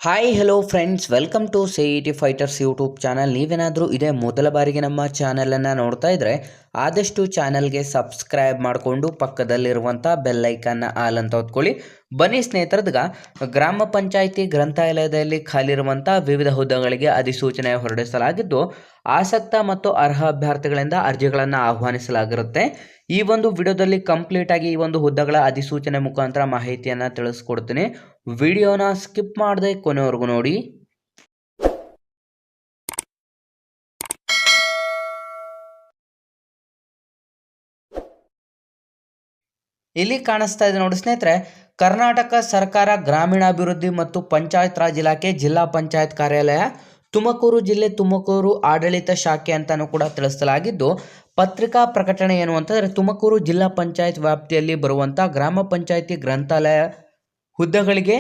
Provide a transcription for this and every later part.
Hi hello friends, welcome to CET fighters YouTube channel. ನೀವೇನಾದರೂ ಇದೇ ಮೊದಲ ಬಾರಿಗೆ ನಮ್ಮ ಚಾನಲನ್ನು ನೋಡ್ತಾ ಇದ್ದರೆ ಆದಷ್ಟು ಚಾನಲ್ಗೆ ಸಬ್ಸ್ಕ್ರೈಬ್ ಮಾಡಿಕೊಂಡು ಪಕ್ಕದಲ್ಲಿರುವಂಥ ಬೆಲ್ಲೈಕನ್ನ ಆಲ್ ಅಂತ ಹೊತ್ಕೊಳ್ಳಿ. ಬನ್ನಿ ಸ್ನೇಹಿತರದ್ಗ ಗ್ರಾಮ ಪಂಚಾಯಿತಿ ಗ್ರಂಥಾಲಯದಲ್ಲಿ ಖಾಲಿರುವಂಥ ವಿವಿಧ ಹುದ್ದೆಗಳಿಗೆ ಅಧಿಸೂಚನೆ ಹೊರಡಿಸಲಾಗಿದ್ದು ಆಸಕ್ತ ಮತ್ತು ಅರ್ಹ ಅಭ್ಯರ್ಥಿಗಳಿಂದ ಅರ್ಜಿಗಳನ್ನು ಆಹ್ವಾನಿಸಲಾಗಿರುತ್ತೆ. ಈ ಒಂದು ವಿಡಿಯೋದಲ್ಲಿ ಕಂಪ್ಲೀಟ್ ಆಗಿ ಈ ಒಂದು ಹುದ್ದೆಗಳ ಅಧಿಸೂಚನೆ ಮುಖಾಂತರ ಮಾಹಿತಿಯನ್ನು ತಿಳಿಸ್ಕೊಡ್ತೀನಿ. ವಿಡಿಯೋನ ಸ್ಕಿಪ್ ಮಾಡದೆ ಕೊನೆವರೆಗೂ ನೋಡಿ. ಇಲ್ಲಿ ಕಾಣಿಸ್ತಾ ಇದೆ ನೋಡಿ ಸ್ನೇಹಿತರೆ, ಕರ್ನಾಟಕ ಸರ್ಕಾರ ಗ್ರಾಮೀಣಾಭಿವೃದ್ಧಿ ಮತ್ತು ಪಂಚಾಯತ್ ರಾಜ್ ಇಲಾಖೆ ಜಿಲ್ಲಾ ಪಂಚಾಯತ್ ಕಾರ್ಯಾಲಯ ತುಮಕೂರು ಜಿಲ್ಲೆ ತುಮಕೂರು ಆಡಳಿತ ಶಾಖೆ ಅಂತಾನೂ ಕೂಡ ತಿಳಿಸಲಾಗಿದ್ದು, ಪತ್ರಿಕಾ ಪ್ರಕಟಣೆ ಏನು ಅಂತಂದರೆ ತುಮಕೂರು ಜಿಲ್ಲಾ ಪಂಚಾಯತ್ ವ್ಯಾಪ್ತಿಯಲ್ಲಿ ಬರುವಂಥ ಗ್ರಾಮ ಪಂಚಾಯತಿ ಗ್ರಂಥಾಲಯ ಹುದ್ದೆಗಳಿಗೆ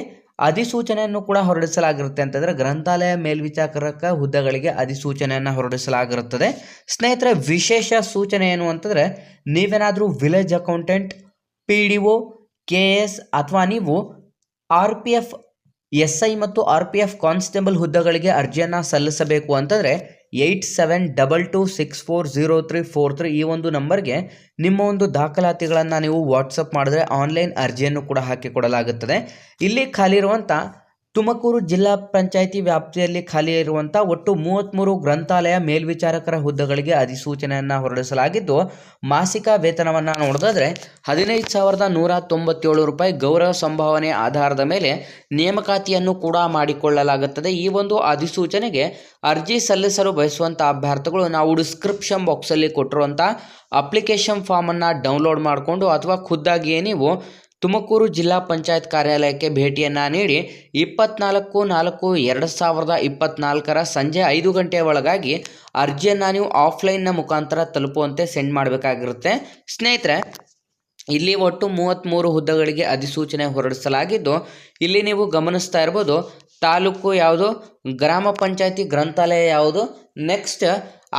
ಅಧಿಸೂಚನೆಯನ್ನು ಕೂಡ ಹೊರಡಿಸಲಾಗಿರುತ್ತೆ. ಅಂತಂದರೆ ಗ್ರಂಥಾಲಯ ಮೇಲ್ವಿಚಾರಕ ಹುದ್ದೆಗಳಿಗೆ ಅಧಿಸೂಚನೆಯನ್ನು ಹೊರಡಿಸಲಾಗಿರುತ್ತದೆ. ಸ್ನೇಹಿತರೆ, ವಿಶೇಷ ಸೂಚನೆ ಏನು ಅಂತಂದರೆ ನೀವೇನಾದರೂ ವಿಲೇಜ್ ಅಕೌಂಟೆಂಟ್, PDO, KS ಅಥವಾ ನೀವು RPF SI ಮತ್ತು RPF ಕಾನ್ಸ್ಟೇಬಲ್ ಹುದ್ದೆಗಳಿಗೆ ಅರ್ಜಿಯನ್ನು ಸಲ್ಲಿಸಬೇಕು ಅಂತಂದರೆ 8722640343 ಈ ಒಂದು ನಂಬರ್ಗೆ ನಿಮ್ಮ ಒಂದು ದಾಖಲಾತಿಗಳನ್ನು ನೀವು ವಾಟ್ಸಪ್ ಮಾಡಿದ್ರೆ ಆನ್ಲೈನ್ ಅರ್ಜಿಯನ್ನು ಕೂಡ ಹಾಕಿಕೊಡಲಾಗುತ್ತದೆ. ಇಲ್ಲಿ ಖಾಲಿ ಇರುವಂಥ ತುಮಕೂರು ಜಿಲ್ಲಾ ಪಂಚಾಯಿತಿ ವ್ಯಾಪ್ತಿಯಲ್ಲಿ ಖಾಲಿ ಇರುವಂಥ ಒಟ್ಟು 33 ಗ್ರಂಥಾಲಯ ಮೇಲ್ವಿಚಾರಕರ ಹುದ್ದೆಗಳಿಗೆ ಅಧಿಸೂಚನೆಯನ್ನು ಹೊರಡಿಸಲಾಗಿದ್ದು, ಮಾಸಿಕ ವೇತನವನ್ನು ನೋಡಿದ್ರೆ 15,197 ರೂಪಾಯಿ ಗೌರವ ಸಂಭಾವನೆ ಆಧಾರದ ಮೇಲೆ ನೇಮಕಾತಿಯನ್ನು ಕೂಡ ಮಾಡಿಕೊಳ್ಳಲಾಗುತ್ತದೆ. ಈ ಒಂದು ಅಧಿಸೂಚನೆಗೆ ಅರ್ಜಿ ಸಲ್ಲಿಸಲು ಬಯಸುವಂಥ ಅಭ್ಯರ್ಥಿಗಳು ನಾವು ಡಿಸ್ಕ್ರಿಪ್ಷನ್ ಬಾಕ್ಸಲ್ಲಿ ಕೊಟ್ಟಿರುವಂಥ ಅಪ್ಲಿಕೇಶನ್ ಫಾರ್ಮನ್ನು ಡೌನ್ಲೋಡ್ ಮಾಡಿಕೊಂಡು ಅಥವಾ ಖುದ್ದಾಗಿಯೇ ನೀವು ತುಮಕೂರು ಜಿಲ್ಲಾ ಪಂಚಾಯತ್ ಕಾರ್ಯಾಲಯಕ್ಕೆ ಭೇಟಿಯನ್ನು ನೀಡಿ 24/4/2024 ಸಂಜೆ 5 ಗಂಟೆಯ ಒಳಗಾಗಿ ಅರ್ಜಿಯನ್ನು ನೀವು ಆಫ್ಲೈನ್ನ ಮುಖಾಂತರ ತಲುಪುವಂತೆ ಸೆಂಡ್ ಮಾಡಬೇಕಾಗಿರುತ್ತೆ. ಸ್ನೇಹಿತರೆ, ಇಲ್ಲಿ ಒಟ್ಟು 33 ಹುದ್ದೆಗಳಿಗೆ ಅಧಿಸೂಚನೆ ಹೊರಡಿಸಲಾಗಿದ್ದು, ಇಲ್ಲಿ ನೀವು ಗಮನಿಸ್ತಾ ಇರ್ಬೋದು ತಾಲೂಕು ಯಾವುದು, ಗ್ರಾಮ ಪಂಚಾಯತಿ ಗ್ರಂಥಾಲಯ ಯಾವುದು, ನೆಕ್ಸ್ಟ್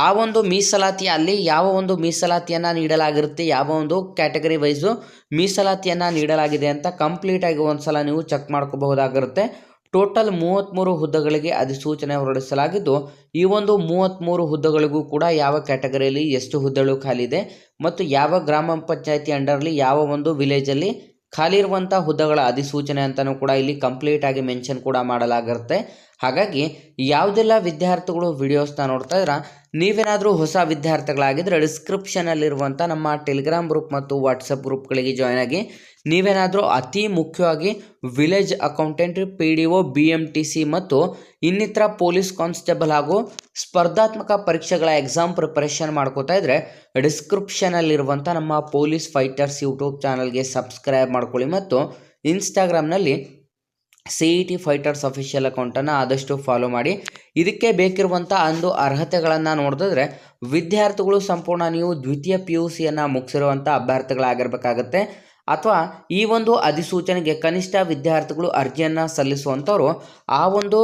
ಆ ಒಂದು ಮೀಸಲಾತಿ ಅಲ್ಲಿ ಯಾವ ಒಂದು ಮೀಸಲಾತಿಯನ್ನು ನೀಡಲಾಗಿರುತ್ತೆ, ಯಾವ ಒಂದು ಕ್ಯಾಟಗರಿ ವೈಸು ಮೀಸಲಾತಿಯನ್ನು ನೀಡಲಾಗಿದೆ ಅಂತ ಕಂಪ್ಲೀಟಾಗಿ ಒಂದು ಸಲ ನೀವು ಚೆಕ್ ಮಾಡ್ಕೋಬಹುದಾಗಿರುತ್ತೆ. ಟೋಟಲ್ 33 ಹುದ್ದೆಗಳಿಗೆ ಅಧಿಸೂಚನೆ ಹೊರಡಿಸಲಾಗಿದ್ದು, ಈ ಒಂದು 33 ಹುದ್ದೆಗಳಿಗೂ ಕೂಡ ಯಾವ ಕ್ಯಾಟಗರಿಯಲ್ಲಿ ಎಷ್ಟು ಹುದ್ದೆಗಳು ಖಾಲಿ ಇದೆ ಮತ್ತು ಯಾವ ಗ್ರಾಮ ಪಂಚಾಯತಿ ಅಂಡರ್ಲಿ ಯಾವ ಒಂದು ವಿಲೇಜಲ್ಲಿ ಖಾಲಿ ಇರುವಂಥ ಹುದ್ದೆಗಳ ಅಧಿಸೂಚನೆ ಅಂತಲೂ ಕೂಡ ಇಲ್ಲಿ ಕಂಪ್ಲೀಟಾಗಿ ಮೆನ್ಷನ್ ಕೂಡ ಮಾಡಲಾಗಿರುತ್ತೆ. ಹಾಗಾಗಿ ಯಾವುದೆಲ್ಲ ವಿದ್ಯಾರ್ಥಿಗಳು ವಿಡಿಯೋಸ್ನ ನೋಡ್ತಾ ಇದ್ರೆ ನೀವೇನಾದರೂ ಹೊಸ ವಿದ್ಯಾರ್ಥಿಗಳಾಗಿದ್ದರೆ ಡಿಸ್ಕ್ರಿಪ್ಷನಲ್ಲಿರುವಂಥ ನಮ್ಮ ಟೆಲಿಗ್ರಾಮ್ ಗ್ರೂಪ್ ಮತ್ತು ವಾಟ್ಸಪ್ ಗ್ರೂಪ್ಗಳಿಗೆ ಜಾಯ್ನ್ ಆಗಿ. ನೀವೇನಾದರೂ ಅತಿ ಮುಖ್ಯವಾಗಿ ವಿಲೇಜ್ ಅಕೌಂಟೆಂಟ್, PDO, BMTC ಮತ್ತು ಇನ್ನಿತರ ಪೊಲೀಸ್ ಕಾನ್ಸ್ಟೇಬಲ್ ಹಾಗೂ ಸ್ಪರ್ಧಾತ್ಮಕ ಪರೀಕ್ಷೆಗಳ ಎಕ್ಸಾಮ್ ಪ್ರಿಪರೇಷನ್ ಮಾಡ್ಕೋತಾ ಇದ್ದರೆ ಡಿಸ್ಕ್ರಿಪ್ಷನಲ್ಲಿರುವಂಥ ನಮ್ಮ ಪೊಲೀಸ್ ಫೈಟರ್ಸ್ ಯೂಟ್ಯೂಬ್ ಚಾನಲ್ಗೆ ಸಬ್ಸ್ಕ್ರೈಬ್ ಮಾಡ್ಕೊಳ್ಳಿ ಮತ್ತು ಇನ್ಸ್ಟಾಗ್ರಾಮ್ನಲ್ಲಿ CET ಫೈಟರ್ಸ್ ಅಫಿಷಿಯಲ್ ಅಕೌಂಟನ್ನು ಆದಷ್ಟು ಫಾಲೋ ಮಾಡಿ. ಇದಕ್ಕೆ ಬೇಕಿರುವಂಥ ಒಂದು ಅರ್ಹತೆಗಳನ್ನು ನೋಡಿದ್ರೆ ವಿದ್ಯಾರ್ಥಿಗಳು ಸಂಪೂರ್ಣ ನೀವು ದ್ವಿತೀಯ PUCಯನ್ನು ಮುಗಿಸಿರುವಂಥ ಅಭ್ಯರ್ಥಿಗಳಾಗಿರಬೇಕಾಗತ್ತೆ ಅಥವಾ ಈ ಒಂದು ಅಧಿಸೂಚನೆಗೆ ಕನಿಷ್ಠ ವಿದ್ಯಾರ್ಥಿಗಳು ಅರ್ಜಿಯನ್ನು ಸಲ್ಲಿಸುವಂಥವ್ರು ಆ ಒಂದು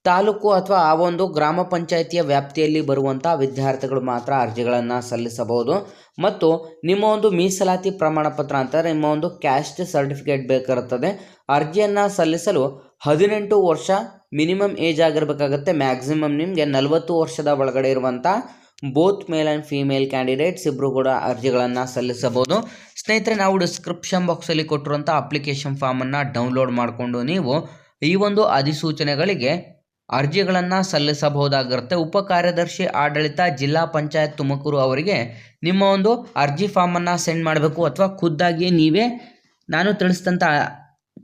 ತಾಲೂಕು ಅಥವಾ ಆ ಒಂದು ಗ್ರಾಮ ಪಂಚಾಯಿತಿಯ ವ್ಯಾಪ್ತಿಯಲ್ಲಿ ಬರುವಂಥ ವಿದ್ಯಾರ್ಥಿಗಳು ಮಾತ್ರ ಅರ್ಜಿಗಳನ್ನು ಸಲ್ಲಿಸಬಹುದು. ಮತ್ತು ನಿಮ್ಮ ಒಂದು ಮೀಸಲಾತಿ ಪ್ರಮಾಣ ಪತ್ರ ಅಂತಾರೆ ನಿಮ್ಮ ಒಂದು ಕ್ಯಾಸ್ಟ್ ಸರ್ಟಿಫಿಕೇಟ್ ಬೇಕಾಗಿರುತ್ತದೆ. ಅರ್ಜಿಯನ್ನು ಸಲ್ಲಿಸಲು 18 ವರ್ಷ ಮಿನಿಮಮ್ ಏಜ್ ಆಗಿರಬೇಕಾಗುತ್ತೆ. ಮ್ಯಾಕ್ಸಿಮಮ್ ನಿಮಗೆ 40 ವರ್ಷದ ಒಳಗಡೆ ಇರುವಂಥ both male and female candidates ಇಬ್ಬರು ಕೂಡ ಅರ್ಜಿಗಳನ್ನು ಸಲ್ಲಿಸಬಹುದು. ಸ್ನೇಹಿತರೆ, ನಾವು ಡಿಸ್ಕ್ರಿಪ್ಷನ್ ಬಾಕ್ಸಲ್ಲಿ ಕೊಟ್ಟಿರುವಂಥ ಅಪ್ಲಿಕೇಶನ್ ಫಾರ್ಮನ್ನು ಡೌನ್ಲೋಡ್ ಮಾಡಿಕೊಂಡು ನೀವು ಈ ಒಂದು ಅಧಿಸೂಚನೆಗಳಿಗೆ ಅರ್ಜಿಗಳನ್ನು ಸಲ್ಲಿಸಬಹುದಾಗಿರುತ್ತೆ. ಉಪ ಕಾರ್ಯದರ್ಶಿ ಆಡಳಿತ ಜಿಲ್ಲಾ ಪಂಚಾಯತ್ ತುಮಕೂರು ಅವರಿಗೆ ನಿಮ್ಮ ಒಂದು ಅರ್ಜಿ ಫಾರ್ಮನ್ನು ಸೆಂಡ್ ಮಾಡಬೇಕು ಅಥವಾ ಖುದ್ದಾಗಿ ನೀವೇ ನಾನು ತಿಳಿಸಿದಂಥ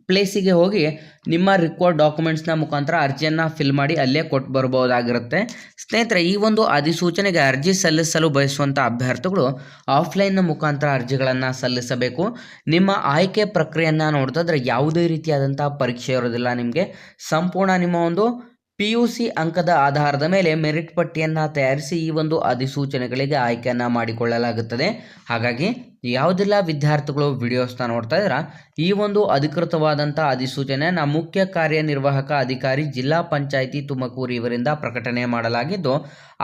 ಪ್ಲೇಸಿಗೆ ಹೋಗಿ ನಿಮ್ಮ ರಿಕ್ವೈರ್ಡ್ ಡಾಕ್ಯುಮೆಂಟ್ಸ್ನ ಮುಖಾಂತರ ಅರ್ಜಿಯನ್ನು ಫಿಲ್ ಮಾಡಿ ಅಲ್ಲೇ ಕೊಟ್ಟು ಬರ್ಬೋದಾಗಿರುತ್ತೆ. ಸ್ನೇಹಿತರೆ, ಈ ಒಂದು ಅಧಿಸೂಚನೆಗೆ ಅರ್ಜಿ ಸಲ್ಲಿಸಲು ಬಯಸುವಂಥ ಅಭ್ಯರ್ಥಿಗಳು ಆಫ್ಲೈನ್ನ ಮುಖಾಂತರ ಅರ್ಜಿಗಳನ್ನು ಸಲ್ಲಿಸಬೇಕು. ನಿಮ್ಮ ಆಯ್ಕೆ ಪ್ರಕ್ರಿಯೆಯನ್ನು ನೋಡ್ತಿದ್ರೆ ಯಾವುದೇ ರೀತಿಯಾದಂಥ ಪರೀಕ್ಷೆ ಇರೋದಿಲ್ಲ. ನಿಮಗೆ ಸಂಪೂರ್ಣ ನಿಮ್ಮ ಒಂದು PUC ಅಂಕದ ಆಧಾರದ ಮೇಲೆ ಮೆರಿಟ್ ಪಟ್ಟಿಯನ್ನು ತಯಾರಿಸಿ ಈ ಒಂದು ಅಧಿಸೂಚನೆಗಳಿಗೆ ಆಯ್ಕೆಯನ್ನು ಮಾಡಿಕೊಳ್ಳಲಾಗುತ್ತದೆ. ಹಾಗಾಗಿ ಯಾವುದೆಲ್ಲ ವಿದ್ಯಾರ್ಥಿಗಳು ವಿಡಿಯೋಸ್ನ ನೋಡ್ತಾ ಇದ್ದೀರಾ, ಈ ಒಂದು ಅಧಿಕೃತವಾದಂಥ ಅಧಿಸೂಚನೆ ಮುಖ್ಯ ಕಾರ್ಯನಿರ್ವಾಹಕ ಅಧಿಕಾರಿ ಜಿಲ್ಲಾ ಪಂಚಾಯಿತಿ ತುಮಕೂರು ಇವರಿಂದ ಪ್ರಕಟಣೆ ಮಾಡಲಾಗಿದ್ದು,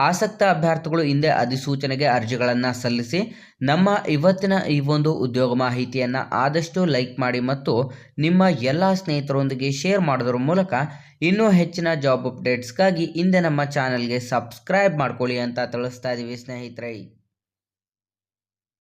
ಆಸಕ್ತ ಅಭ್ಯರ್ಥಿಗಳು ಹಿಂದೆ ಅಧಿಸೂಚನೆಗೆ ಅರ್ಜಿಗಳನ್ನು ಸಲ್ಲಿಸಿ ನಮ್ಮ ಇವತ್ತಿನ ಈ ಒಂದು ಉದ್ಯೋಗ ಮಾಹಿತಿಯನ್ನು ಆದಷ್ಟು ಲೈಕ್ ಮಾಡಿ ಮತ್ತು ನಿಮ್ಮ ಎಲ್ಲ ಸ್ನೇಹಿತರೊಂದಿಗೆ ಶೇರ್ ಮಾಡೋದ್ರ ಮೂಲಕ ಇನ್ನೂ ಹೆಚ್ಚಿನ ಜಾಬ್ ಅಪ್ಡೇಟ್ಸ್ಗಾಗಿ ಹಿಂದೆ ನಮ್ಮ ಚಾನಲ್ಗೆ ಸಬ್ಸ್ಕ್ರೈಬ್ ಮಾಡ್ಕೊಳ್ಳಿ ಅಂತ ತಿಳಿಸ್ತಾ ಇದ್ದೀವಿ ಸ್ನೇಹಿತರೆ.